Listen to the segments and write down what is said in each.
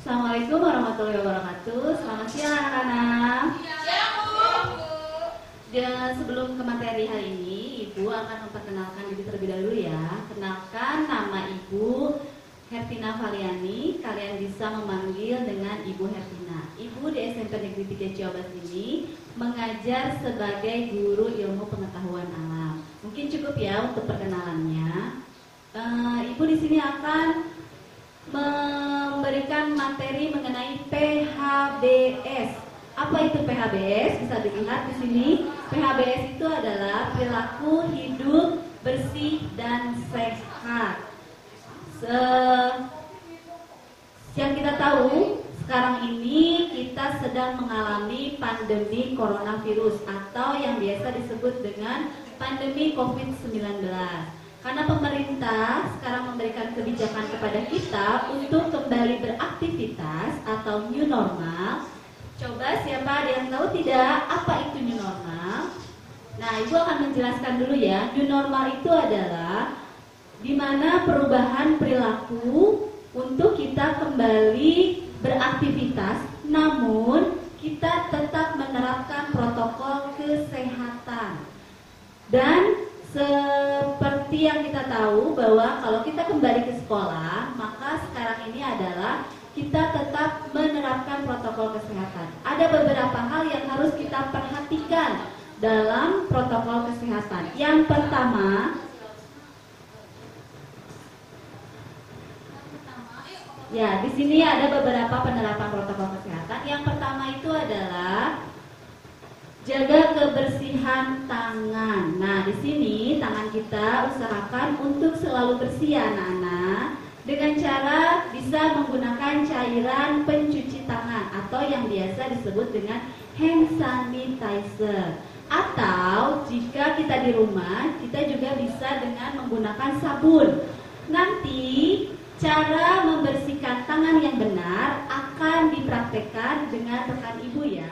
Assalamualaikum warahmatullahi wabarakatuh. Selamat siang anak-anak. Siang, Bu. Dan sebelum ke materi hari ini, Ibu akan memperkenalkan diri terlebih dahulu ya. Kenalkan, nama Ibu Hertina Valiani. Kalian bisa memanggil dengan Ibu Hertina. Ibu di SMP Negeri 3 Ciawas ini mengajar sebagai guru ilmu pengetahuan alam. Mungkin cukup ya untuk perkenalannya. Ibu di sini akan memberikan materi mengenai PHBS. Apa itu PHBS? Bisa dilihat di sini. PHBS itu adalah perilaku hidup bersih dan sehat. Yang kita tahu, sekarang ini kita sedang mengalami pandemi coronavirus atau yang biasa disebut dengan pandemi COVID-19. Karena pemerintah sekarang memberikan kebijakan kepada kita untuk kembali beraktivitas atau new normal. Coba siapa ada yang tahu tidak apa itu new normal? Nah, Ibu akan menjelaskan dulu ya. New normal itu adalah di mana perubahan perilaku untuk kita kembali beraktivitas, namun kita tetap menerapkan protokol kesehatan. Dan seperti yang kita tahu bahwa kalau kita kembali ke sekolah, maka sekarang ini adalah kita tetap menerapkan protokol kesehatan. Ada beberapa hal yang harus kita perhatikan dalam protokol kesehatan. Yang pertama, ya di sini ada beberapa penerapan protokol kesehatan. Yang pertama itu adalah jaga kebersihan tangan. Nah, di sini tangan kita usahakan untuk selalu bersih ya anak-anak, dengan cara bisa menggunakan cairan pencuci tangan atau yang biasa disebut dengan hand sanitizer. Atau jika kita di rumah, kita juga bisa dengan menggunakan sabun. Nanti cara membersihkan tangan yang benar akan dipraktekkan dengan rekan Ibu ya.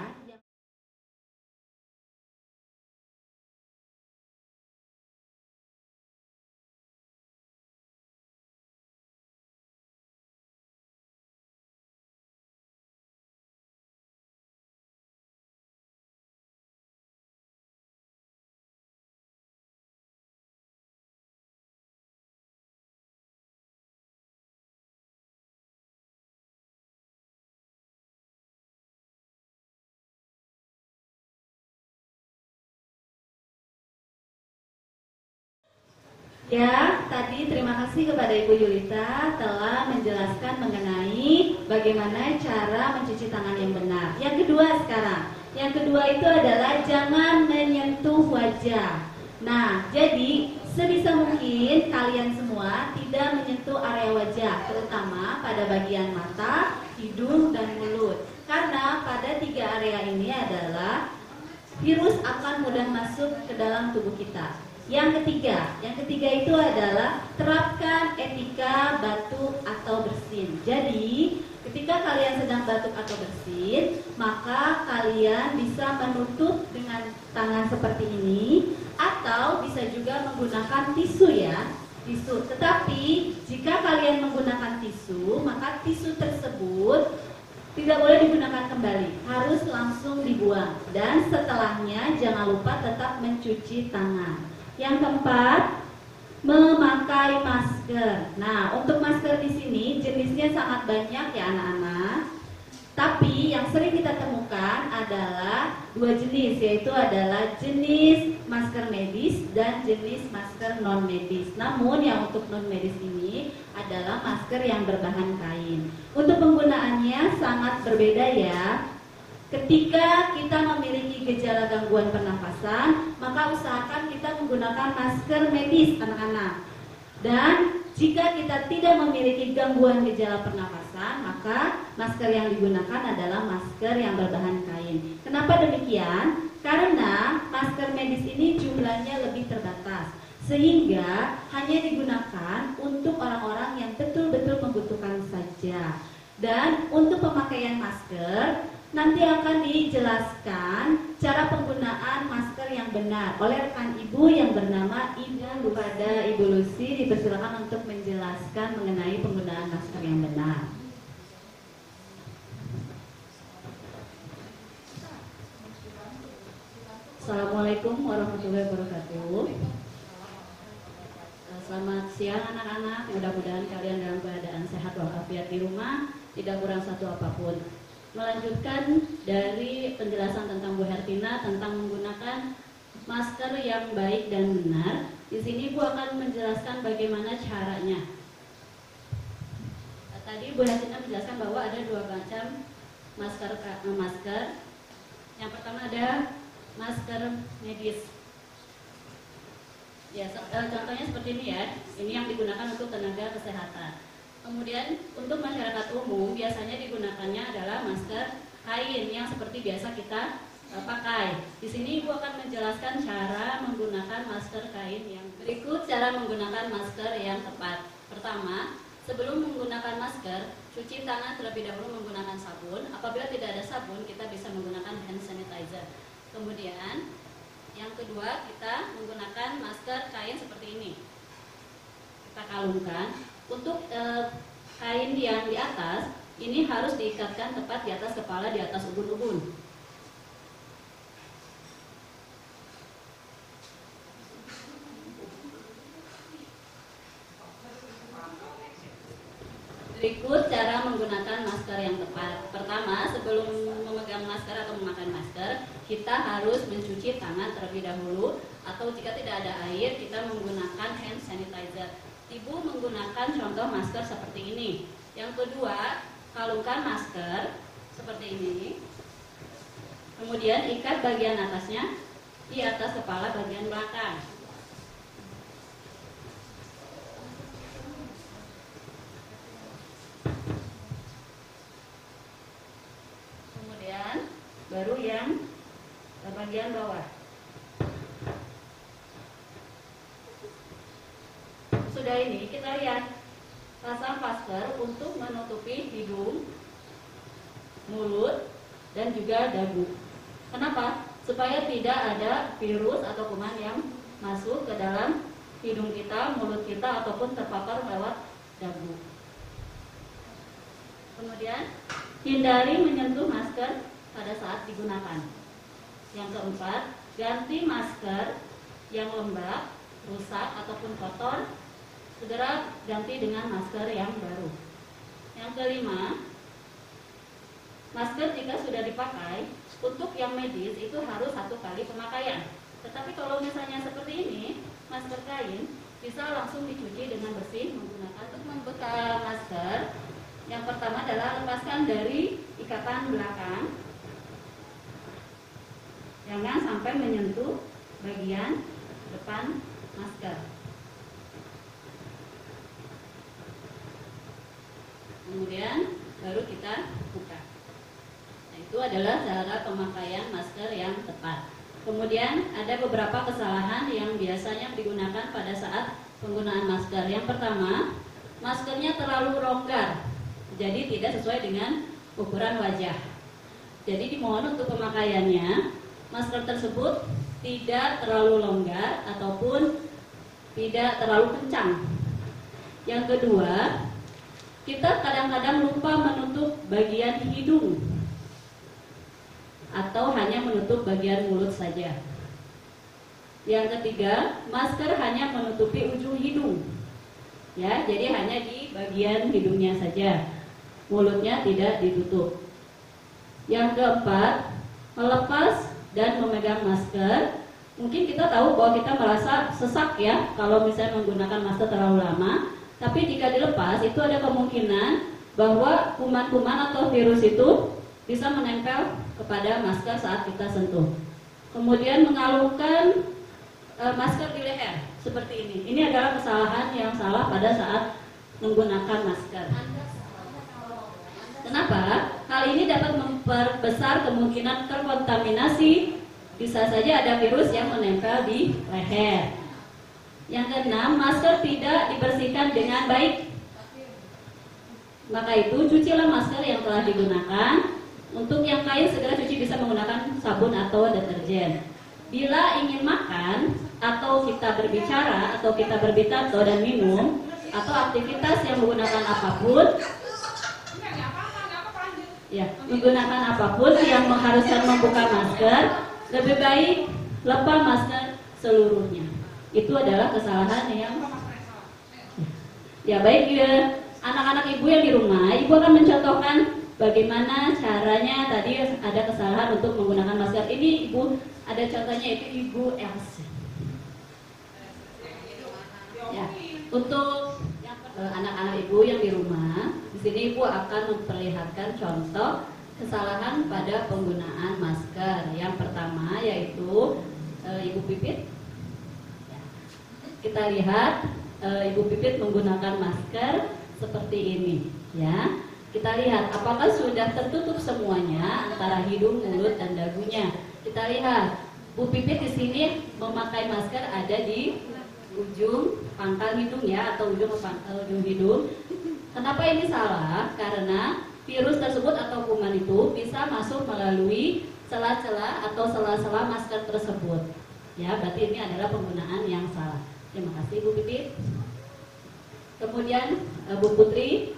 Ya, tadi terima kasih kepada Ibu Yulita telah menjelaskan mengenai bagaimana cara mencuci tangan yang benar. Yang kedua sekarang, yang kedua itu adalah jangan menyentuh wajah. Nah, jadi sebisa mungkin kalian semua tidak menyentuh area wajah, terutama pada bagian mata, hidung, dan mulut. Karena pada 3 area ini adalah virus akan mudah masuk ke dalam tubuh kita. Yang ketiga itu adalah terapkan etika batuk atau bersin. Jadi, ketika kalian sedang batuk atau bersin, maka kalian bisa menutup dengan tangan seperti ini, atau bisa juga menggunakan tisu ya, tisu. Tetapi, jika kalian menggunakan tisu, maka tisu tersebut tidak boleh digunakan kembali, harus langsung dibuang. Dan setelahnya jangan lupa tetap mencuci tangan. Yang keempat, memakai masker. Nah, untuk masker di sini jenisnya sangat banyak ya anak-anak. Tapi yang sering kita temukan adalah 2 jenis, yaitu adalah jenis masker medis dan jenis masker non medis. Namun yang untuk non medis ini adalah masker yang berbahan kain. Untuk penggunaannya sangat berbeda ya. Ketika kita memiliki gejala gangguan pernafasan, maka usahakan kita menggunakan masker medis anak-anak. Dan jika kita tidak memiliki gangguan gejala pernafasan, maka masker yang digunakan adalah masker yang berbahan kain. Kenapa demikian? Karena masker medis ini jumlahnya lebih terbatas, sehingga hanya digunakan untuk orang-orang yang betul-betul membutuhkan saja. Dan untuk pemakaian masker, nanti akan dijelaskan cara penggunaan masker yang benar oleh rekan Ibu yang bernama Ibu. Kepada Ibu Lucy dipersilakan untuk menjelaskan mengenai penggunaan masker yang benar. Assalamualaikum warahmatullahi wabarakatuh. Selamat siang anak-anak, mudah-mudahan kalian dalam keadaan sehat walafiat di rumah, tidak kurang satu apapun. Melanjutkan dari penjelasan tentang Bu Hertina tentang menggunakan masker yang baik dan benar. Di sini Bu akan menjelaskan bagaimana caranya. Tadi Bu Hertina menjelaskan bahwa ada dua macam masker. Yang pertama ada masker medis. Ya, contohnya seperti ini ya. Ini yang digunakan untuk tenaga kesehatan. Kemudian untuk masyarakat umum biasanya digunakannya adalah masker kain yang seperti biasa kita pakai. Di sini Ibu akan menjelaskan cara menggunakan masker kain yang berikut. Cara menggunakan masker yang tepat. Pertama, sebelum menggunakan masker, cuci tangan terlebih dahulu menggunakan sabun. Apabila tidak ada sabun, kita bisa menggunakan hand sanitizer. Kemudian yang kedua, kita menggunakan masker kain seperti ini. Kita kalungkan. Untuk kain yang di atas, ini harus diikatkan tepat di atas kepala, di atas ubun-ubun. Berikut cara menggunakan masker yang tepat. Pertama, sebelum memegang masker atau memakai masker, kita harus mencuci tangan terlebih dahulu, atau jika tidak ada air, kita menggunakan hand sanitizer. Ibu menggunakan contoh masker seperti ini. Yang kedua, kalungkan masker seperti ini. Kemudian ikat bagian atasnya di atas kepala bagian belakang. Baru yang bagian bawah. Sudah ini kita lihat, pasang masker untuk menutupi hidung, mulut, dan juga dagu. Kenapa? Supaya tidak ada virus atau kuman yang masuk ke dalam hidung kita, mulut kita, ataupun terpapar lewat dagu. Kemudian hindari menyentuh masker pada saat digunakan. Yang keempat, ganti masker yang lembab, rusak ataupun kotor, segera ganti dengan masker yang baru. Yang kelima, masker jika sudah dipakai, untuk yang medis itu harus 1 kali pemakaian. Tetapi kalau misalnya seperti ini, masker kain bisa langsung dicuci dengan bersih menggunakan. Untuk membuka masker, yang pertama adalah lepaskan dari ikatan belakang. Jangan sampai menyentuh bagian depan masker. Kemudian baru kita buka. Nah, itu adalah cara pemakaian masker yang tepat. Kemudian ada beberapa kesalahan yang biasanya digunakan pada saat penggunaan masker. Yang pertama, maskernya terlalu longgar, jadi tidak sesuai dengan ukuran wajah. Jadi dimohon untuk pemakaiannya, masker tersebut tidak terlalu longgar ataupun tidak terlalu kencang. Yang kedua, kita kadang-kadang lupa menutup bagian hidung atau hanya menutup bagian mulut saja. Yang ketiga, masker hanya menutupi ujung hidung. Ya, jadi hanya di bagian hidungnya saja. Mulutnya tidak ditutup. Yang keempat, melepas dan memegang masker. Mungkin kita tahu bahwa kita merasa sesak ya kalau misalnya menggunakan masker terlalu lama. Tapi jika dilepas itu ada kemungkinan bahwa kuman-kuman atau virus itu bisa menempel kepada masker saat kita sentuh. Kemudian mengalungkan masker di leher seperti ini. Ini adalah kesalahan yang salah pada saat menggunakan masker. Kenapa? Hal ini dapat memperbesar kemungkinan terkontaminasi. Bisa saja ada virus yang menempel di leher. Yang keenam, masker tidak dibersihkan dengan baik. Maka itu, cucilah masker yang telah digunakan. Untuk yang kain, segera cuci bisa menggunakan sabun atau deterjen. Bila ingin makan, atau kita berbicara, atau kita berbitato dan minum, atau aktivitas yang menggunakan apapun, ya, menggunakan apapun yang mengharuskan membuka masker, lebih baik lepas masker seluruhnya. Itu adalah kesalahan yang ya baik ya. Anak-anak ibu yang di rumah, ibu akan mencontohkan bagaimana caranya. Tadi ada kesalahan untuk menggunakan masker. Ini ibu ada contohnya, itu ibu Elsa. Ya, untuk anak-anak ibu yang di rumah, di sini ibu akan memperlihatkan contoh kesalahan pada penggunaan masker. Yang pertama yaitu ibu Pipit. Ya. Kita lihat ibu Pipit menggunakan masker seperti ini, ya. Kita lihat apakah sudah tertutup semuanya antara hidung, mulut, dan dagunya. Kita lihat Bu Pipit di sini memakai masker ada di ujung pangkal hidung, ya, atau ujung hidung. Kenapa ini salah? Karena virus tersebut atau kuman itu bisa masuk melalui sela-sela atau sela-sela masker tersebut. Ya, berarti ini adalah penggunaan yang salah. Terima kasih Bu Pipit. Kemudian Bu Putri,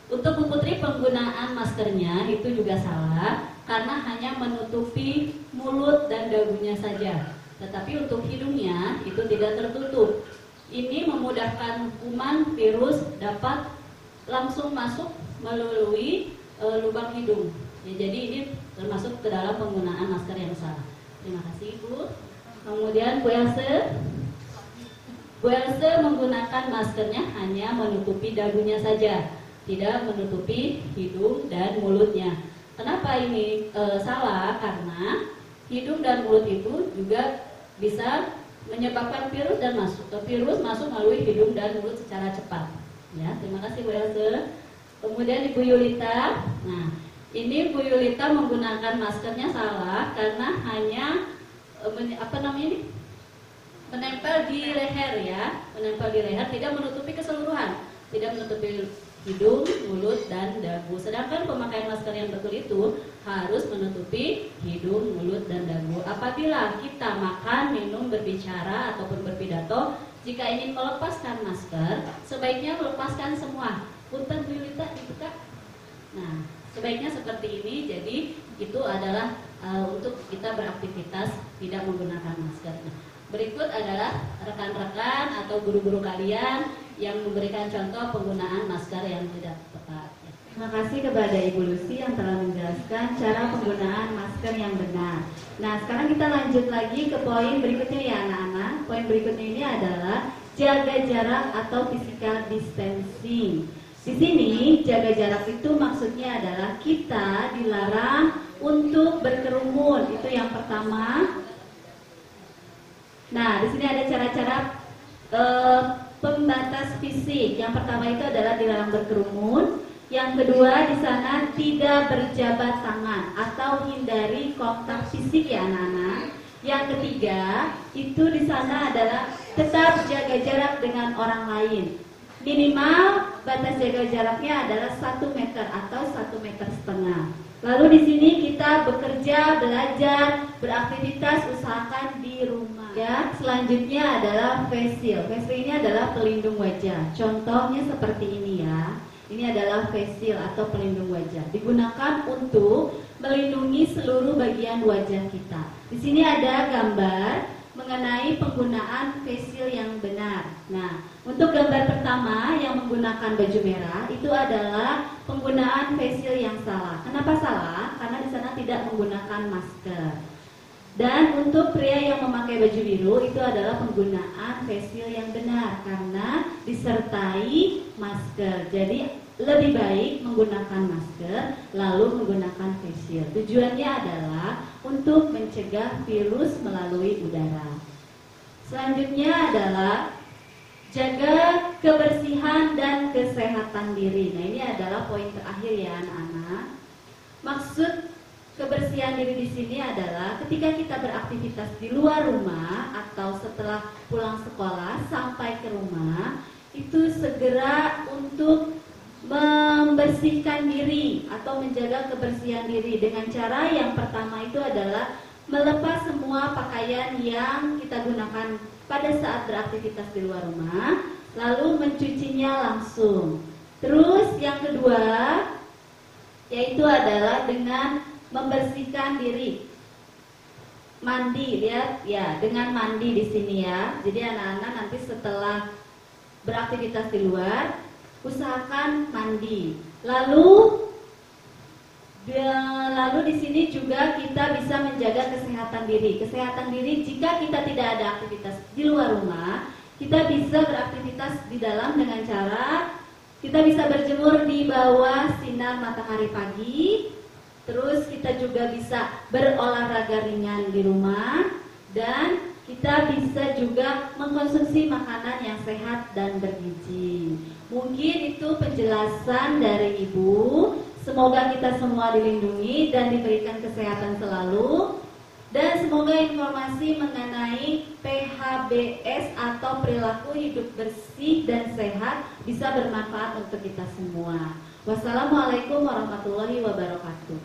untuk Bu Putri penggunaan maskernya itu juga salah karena hanya menutupi mulut dan dagunya saja. Tetapi untuk hidungnya itu tidak tertutup. Ini memudahkan kuman virus dapat langsung masuk melalui lubang hidung. Ya, jadi ini termasuk ke dalam penggunaan masker yang salah. Terima kasih Bu. Kemudian Bu Else. Bu Else menggunakan maskernya hanya menutupi dagunya saja, tidak menutupi hidung dan mulutnya. Kenapa ini salah? Karena hidung dan mulut itu juga bisa menyebabkan virus dan virus masuk melalui hidung dan mulut secara cepat. Ya, terima kasih Bu Else. Kemudian Ibu Yulita. Nah, ini Bu Yulita menggunakan maskernya salah karena hanya menempel di leher, ya, menempel di leher, tidak menutupi keseluruhan, tidak menutupi hidung, mulut, dan dagu. Sedangkan pemakaian masker yang betul itu harus menutupi hidung, mulut, dan dagu. Apabila kita makan, minum, berbicara, ataupun berpidato, jika ingin melepaskan masker, sebaiknya melepaskan semua. Punten Bu Yulita dibuka. Nah, sebaiknya seperti ini. Jadi itu adalah untuk kita beraktivitas tidak menggunakan masker. Berikut adalah rekan-rekan atau guru-guru kalian yang memberikan contoh penggunaan masker yang tidak tepat. Terima kasih kepada Ibu Lucy yang telah menjelaskan cara penggunaan masker yang benar. Nah, sekarang kita lanjut lagi ke poin berikutnya, ya anak-anak. Poin berikutnya ini adalah jaga jarak atau physical distancing. Di sini jaga jarak itu maksudnya adalah kita dilarang untuk berkerumun. Itu yang pertama. Nah, di sini ada cara-cara pembatas fisik. Yang pertama itu adalah dilarang berkerumun. Yang kedua, di sana tidak berjabat tangan atau hindari kontak fisik, ya anak-anak. Yang ketiga, itu di sana adalah tetap jaga jarak dengan orang lain. Minimal batas jaga jaraknya adalah 1 meter atau 1,5 meter. Lalu di sini kita bekerja, belajar, beraktivitas usahakan di rumah. Ya, selanjutnya adalah face shield. Face shield ini adalah pelindung wajah. Contohnya seperti ini, ya. Ini adalah face shield atau pelindung wajah. Digunakan untuk melindungi seluruh bagian wajah kita. Di sini ada gambar mengenai penggunaan face shield yang benar. Nah, untuk gambar pertama yang menggunakan baju merah itu adalah penggunaan face shield yang salah. Kenapa salah? Karena di sana tidak menggunakan masker. Dan untuk pria yang memakai baju biru itu adalah penggunaan face shield yang benar karena disertai masker. Jadi lebih baik menggunakan masker lalu menggunakan face shield. Tujuannya adalah untuk mencegah virus melalui udara. Selanjutnya adalah jaga kebersihan dan kesehatan diri. Nah, ini adalah poin terakhir, ya anak-anak. Maksud kebersihan diri di sini adalah ketika kita beraktivitas di luar rumah atau setelah pulang sekolah sampai ke rumah, itu segera untuk membersihkan diri atau menjaga kebersihan diri dengan cara yang pertama itu adalah melepas semua pakaian yang kita gunakan pada saat beraktivitas di luar rumah, lalu mencucinya langsung. Terus yang kedua yaitu adalah dengan membersihkan diri. mandi, lihat ya, dengan mandi di sini ya. Jadi anak-anak nanti setelah beraktivitas di luar, usahakan mandi. Lalu di sini juga kita bisa menjaga kesehatan diri. Kesehatan diri jika kita tidak ada aktivitas di luar rumah, kita bisa beraktivitas di dalam dengan cara kita bisa berjemur di bawah sinar matahari pagi. Terus kita juga bisa berolahraga ringan di rumah, dan kita bisa juga mengkonsumsi makanan yang sehat dan bergizi. Mungkin itu penjelasan dari Ibu. Semoga kita semua dilindungi dan diberikan kesehatan selalu. Dan semoga informasi mengenai PHBS atau perilaku hidup bersih dan sehat bisa bermanfaat untuk kita semua. Wassalamualaikum warahmatullahi wabarakatuh.